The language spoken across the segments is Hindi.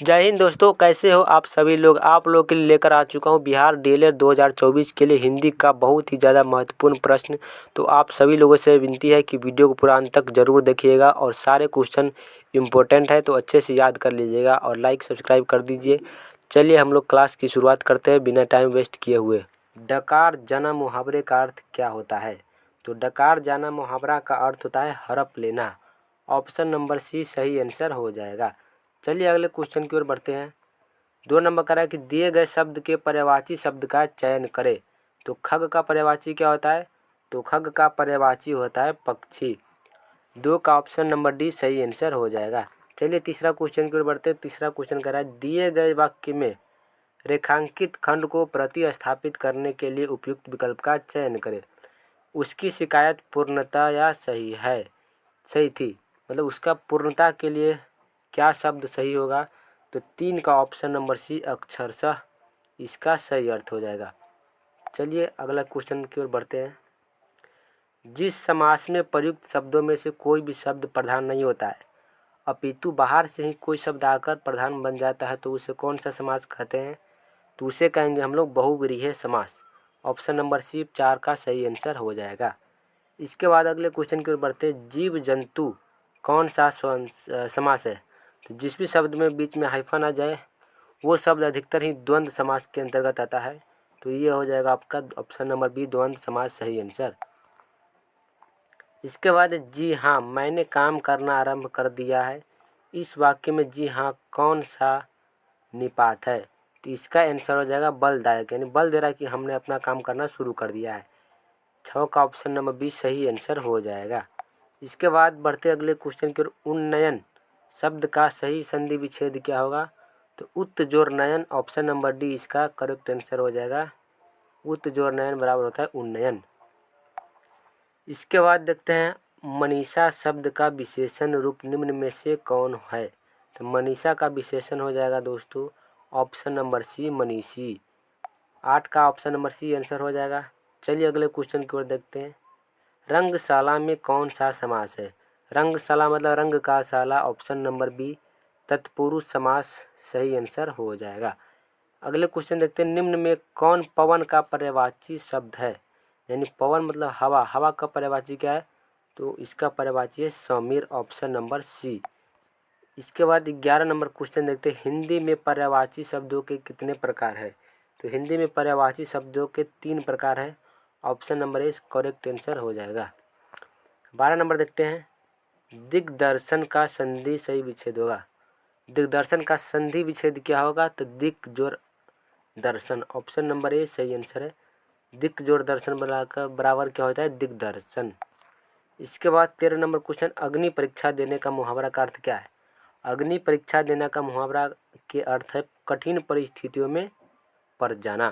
जय हिंद दोस्तों, कैसे हो आप सभी लोग। आप लोग के लिए लेकर आ चुका हूँ बिहार डीएलएड 2024 के लिए हिंदी का बहुत ही ज़्यादा महत्वपूर्ण प्रश्न। तो आप सभी लोगों से विनती है कि वीडियो को पूरा अंत तक ज़रूर देखिएगा और सारे क्वेश्चन इम्पोर्टेंट है तो अच्छे से याद कर लीजिएगा और लाइक सब्सक्राइब कर दीजिए। चलिए हम लोग क्लास की शुरुआत करते हैं बिना टाइम वेस्ट किए हुए। डकार जना मुहावरे का अर्थ क्या होता है? तो डकार जाना मुहावरा का अर्थ होता है हड़प लेना। ऑप्शन नंबर सी सही आंसर हो जाएगा। चलिए अगले क्वेश्चन की ओर बढ़ते हैं। 2 नंबर का है कि दिए गए शब्द के पर्यायवाची शब्द का चयन करें। तो खग का पर्यायवाची क्या होता है? तो खग का पर्यायवाची होता है पक्षी। 2 का ऑप्शन नंबर डी सही आंसर हो जाएगा। चलिए तीसरा क्वेश्चन की ओर बढ़ते हैं। तीसरा क्वेश्चन कह रहा है दिए गए वाक्य में रेखांकित खंड को प्रतिस्थापित करने के लिए उपयुक्त विकल्प का चयन करें। उसकी शिकायत पूर्णता या सही है, सही थी, मतलब उसका पूर्णता के लिए क्या शब्द सही होगा? तो 3 का ऑप्शन नंबर सी अक्षरशः इसका सही अर्थ हो जाएगा। चलिए अगला क्वेश्चन की ओर बढ़ते हैं। जिस समास में प्रयुक्त शब्दों में से कोई भी शब्द प्रधान नहीं होता है अपितु बाहर से ही कोई शब्द आकर प्रधान बन जाता है तो उसे कौन सा समास कहते हैं? तो उसे कहेंगे हम लोग बहुव्रीहि समास। ऑप्शन नंबर सी 4 का सही आंसर हो जाएगा। इसके बाद अगले क्वेश्चन की ओर बढ़ते हैं। जीव जंतु कौन सा समास है? तो जिस भी शब्द में बीच में हाइफन आ जाए वो शब्द अधिकतर ही द्वंद्व समास के अंतर्गत आता है। तो ये हो जाएगा आपका ऑप्शन नंबर बी द्वंद्व समास सही आंसर। इसके बाद जी हाँ मैंने काम करना आरंभ कर दिया है। इस वाक्य में जी हाँ कौन सा निपात है? तो इसका आंसर हो जाएगा बलदायक, यानी बल दे रहा है कि हमने अपना काम करना शुरू कर दिया है। 6 का ऑप्शन नंबर बी सही आंसर हो जाएगा। इसके बाद बढ़ते अगले क्वेश्चन की ओर। उन्नयन शब्द का सही संधि विच्छेद क्या होगा? तो उत्त जोर नयन। ऑप्शन नंबर डी इसका करेक्ट आंसर हो जाएगा। उत्त जोर नयन बराबर होता है उन्नयन। इसके बाद देखते हैं मनीषा शब्द का विशेषण रूप निम्न में से कौन है? तो मनीषा का विशेषण हो जाएगा दोस्तों ऑप्शन नंबर सी मनीषी। 8 का ऑप्शन नंबर सी आंसर हो जाएगा। चलिए अगले क्वेश्चन की ओर देखते हैं। रंगशाला में कौन सा समास है? रंगशाला मतलब रंग का शाला। ऑप्शन नंबर बी तत्पुरुष समास सही आंसर हो जाएगा। अगले क्वेश्चन देखते हैं। निम्न में कौन पवन का पर्यायवाची शब्द है? यानी पवन मतलब हवा, हवा का पर्यायवाची क्या है? तो इसका पर्यायवाची है समीर। Option number C. इसके बाद 11 नंबर क्वेश्चन देखते हैं। हिंदी में पर्यायवाची शब्दों के कितने प्रकार है? तो हिंदी में पर्यायवाची शब्दों के 3 प्रकार है। Option number A correct answer हो जाएगा। 12 नंबर देखते हैं। दिग्दर्शन का संधि सही विच्छेद होगा। दिग्दर्शन का संधि विच्छेद क्या होगा? तो दिक जोर दर्शन। ऑप्शन नंबर ए सही आंसर है। दिक जोर दर्शन बराबर क्या होता है? दिग्दर्शन। इसके बाद 13 नंबर क्वेश्चन। अग्नि परीक्षा देने का मुहावरा का अर्थ क्या है? अग्नि परीक्षा देने का मुहावरा के अर्थ है कठिन परिस्थितियों में पड़ जाना।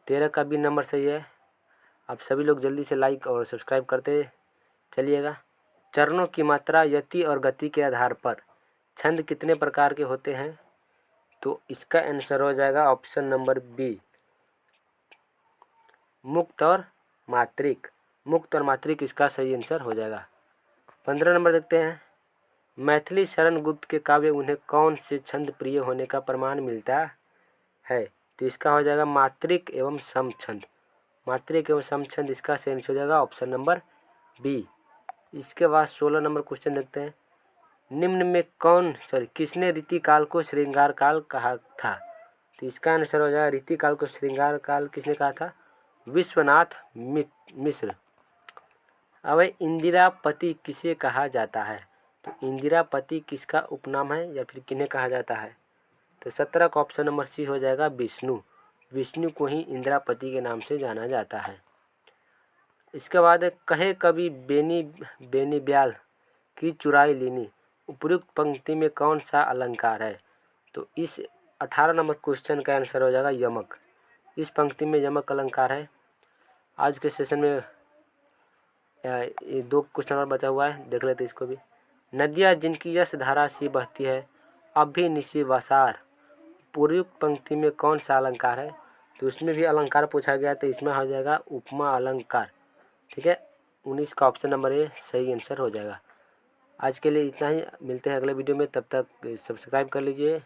13 का बी नंबर सही है। आप सभी लोग जल्दी से लाइक और सब्सक्राइब करते चलिएगा। चरणों की मात्रा यति और गति के आधार पर छंद कितने प्रकार के होते हैं? तो इसका आंसर हो जाएगा ऑप्शन नंबर बी मुक्त और मात्रिक। मुक्त और मात्रिक इसका सही आंसर हो जाएगा। 15 नंबर देखते हैं। मैथिली शरण गुप्त के काव्य उन्हें कौन से छंद प्रिय होने का प्रमाण मिलता है? तो इसका हो जाएगा मात्रिक एवं समछंद। मात्रिक एवं समछंद इसका सही आंसर हो जाएगा ऑप्शन नंबर बी। इसके बाद 16 नंबर क्वेश्चन देखते हैं। निम्न में किसने रीतिकाल को श्रृंगार काल कहा था? तो इसका आंसर हो जाएगा रीतिकाल को श्रृंगार काल किसने कहा था? विश्वनाथ मिश्र। अब इंदिरापति किसे कहा जाता है? तो इंदिरापति किसका उपनाम है या फिर किन्हें कहा जाता है? तो 17 का ऑप्शन नंबर सी हो जाएगा विष्णु। विष्णु को ही इंदिरापति के नाम से जाना जाता है। इसके बाद कहे कवि बेनी बेनी ब्याल की चुराई लीनी उपयुक्त पंक्ति में कौन सा अलंकार है? तो इस 18 नंबर क्वेश्चन का आंसर हो जाएगा यमक। इस पंक्ति में यमक अलंकार है। आज के सेशन में ये 2 क्वेश्चन और बचा हुआ है, देख लेते इसको भी। नदियाँ जिनकी यश धारा सी बहती है अभी निशी वसार पूर्वयुक्त पंक्ति में कौन सा अलंकार है? तो उसमें भी अलंकार पूछा गया तो इसमें हो जाएगा उपमा अलंकार। ठीक है, 19 का ऑप्शन नंबर ए सही आंसर हो जाएगा। आज के लिए इतना ही, मिलते हैं अगले वीडियो में, तब तक सब्सक्राइब कर लीजिए।